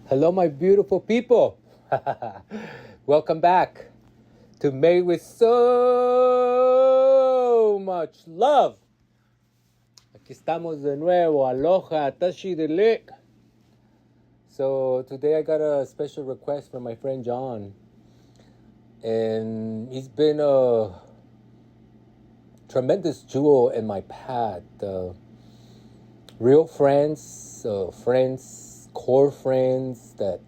Hello, my beautiful people. Welcome back to Made with So Much Love. Aquí estamos de nuevo. Aloha, tashi de lick. So today I got a special request from my friend John. And he's been a tremendous jewel in my path. Real friends, core friends that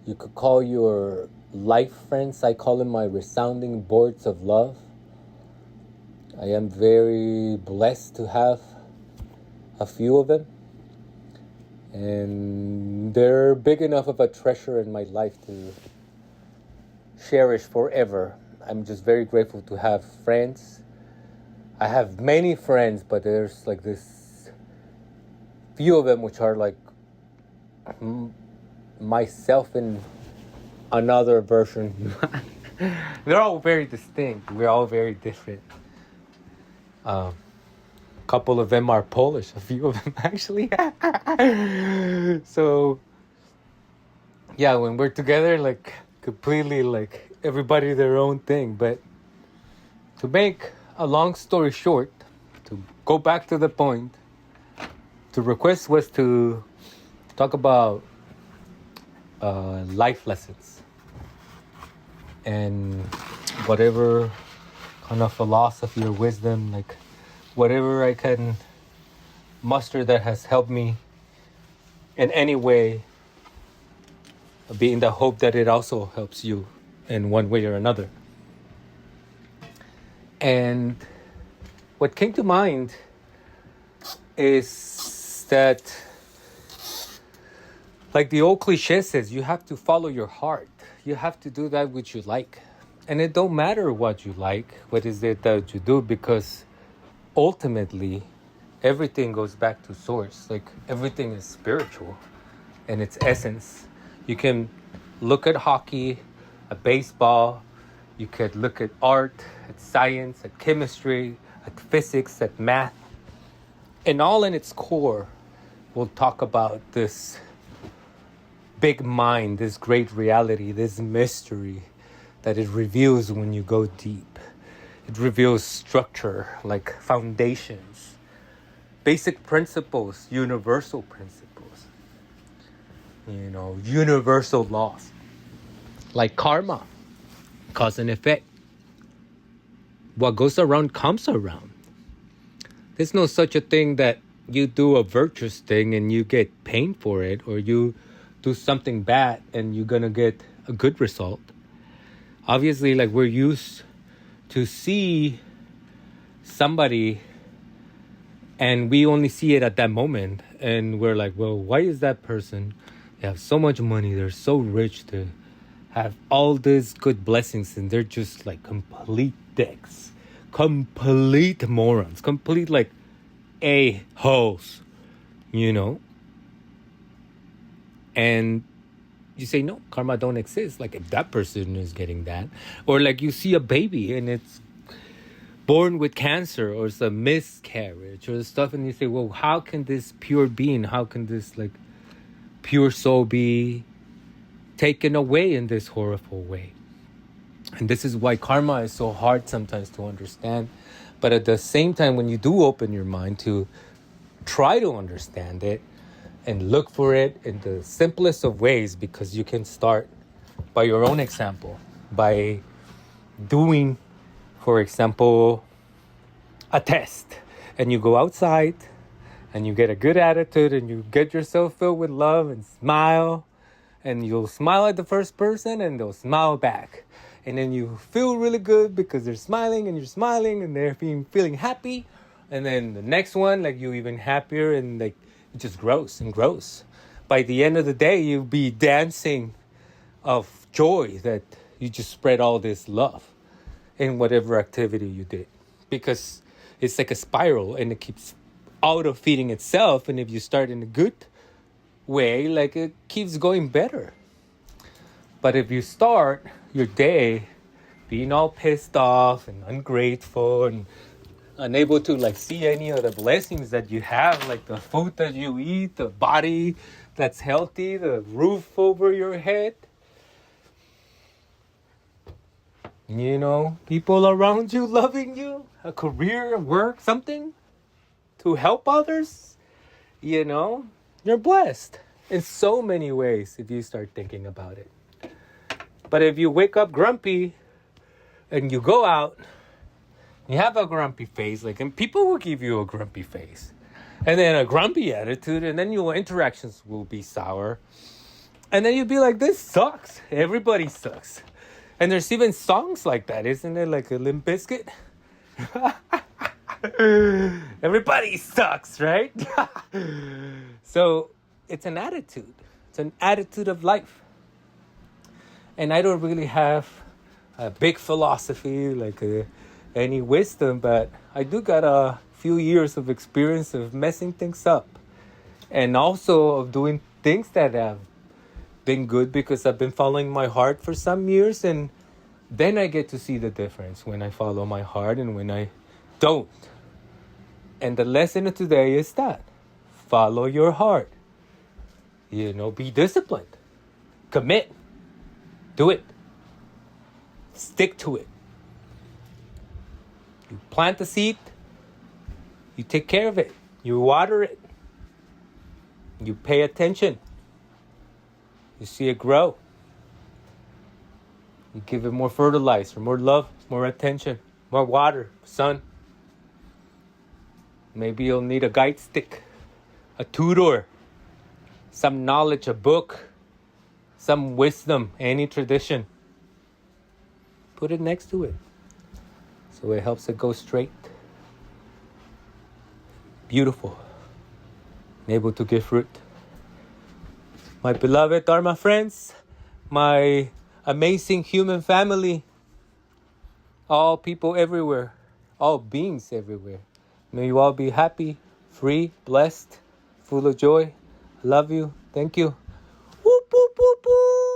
you could call your life friends. I call them my resounding boards of love. I am very blessed to have a few of them. And they're big enough of a treasure in my life to cherish forever. I'm just very grateful to have friends. I have many friends, but there's like this few of them which are like myself in another version. They're all very distinct. We're all very different. A couple of them are Polish. A few of them actually. So yeah, when we're together, like completely like everybody their own thing. But to make a long story short, to go back to the point, the request was to talk about life lessons and whatever kind of philosophy or wisdom, like whatever I can muster that has helped me in any way, being the hope that it also helps you in one way or another. And what came to mind is that, like the old cliche says, you have to follow your heart. You have to do that which you like. And it don't matter what you like, what is it that you do, because ultimately everything goes back to source. Like everything is spiritual in its essence. You can look at hockey, at baseball, you could look at art, at science, at chemistry, at physics, at math. And all in its core, we'll talk about this big mind, this great reality, this mystery that it reveals when you go deep. It reveals structure, like foundations, basic principles, universal principles, universal laws, like karma, cause and effect. What goes around comes around. There's no such a thing that you do a virtuous thing and you get pain for it, or you do something bad and you're gonna get a good result. Obviously, like we're used to see somebody and we only see it at that moment, and we're like, well, why is that person, they have so much money, they're so rich, to have all these good blessings, and they're just like complete dicks, complete morons, complete like a-holes, and you say, no, karma don't exist. Like if that person is getting that, or like you see a baby and it's born with cancer, or it's a miscarriage or stuff, and you say, well, how can this pure being, how can this like pure soul be taken away in this horrible way? And this is why karma is so hard sometimes to understand. But at the same time, when you do open your mind to try to understand it and look for it in the simplest of ways, because you can start by your own example, by doing, for example, a test, and you go outside and you get a good attitude and you get yourself filled with love and smile, and you'll smile at the first person and they'll smile back. And then you feel really good because they're smiling and you're smiling and they're feeling happy. And then the next one, like you're even happier, and like it just grows and grows. By the end of the day, you'll be dancing of joy that you just spread all this love in whatever activity you did. Because it's like a spiral and it keeps auto-feeding itself. And if you start in a good way, like it keeps going better. But if you start your day being all pissed off and ungrateful and unable to like see any of the blessings that you have, like the food that you eat, the body that's healthy, the roof over your head. You know, people around you loving you, a career, work, something to help others. You know, you're blessed in so many ways if you start thinking about it. But if you wake up grumpy and you go out, you have a grumpy face, like, and people will give you a grumpy face. And then a grumpy attitude, and then your interactions will be sour. And then you'll be like, this sucks. Everybody sucks. And there's even songs like that, isn't it? Like a Limp Bizkit. Everybody sucks, right? So it's an attitude. It's an attitude of life. And I don't really have a big philosophy, like any wisdom, but I do got a few years of experience of messing things up. And also of doing things that have been good because I've been following my heart for some years, and then I get to see the difference when I follow my heart and when I don't. And the lesson of today is that follow your heart. You know, be disciplined, commit, do it, stick to it. You plant the seed, you take care of it, you water it, you pay attention. You see it grow. You give it more fertilizer, more love, more attention, more water, sun. Maybe you'll need a guide stick, a tutor, some knowledge, a book, some wisdom, any tradition. Put it next to it so it helps it go straight. Beautiful. And able to give fruit. My beloved Dharma friends, my amazing human family, all people everywhere, all beings everywhere. May you all be happy, free, blessed, full of joy. I love you. Thank you. Whoop, whoop, whoop, whoop.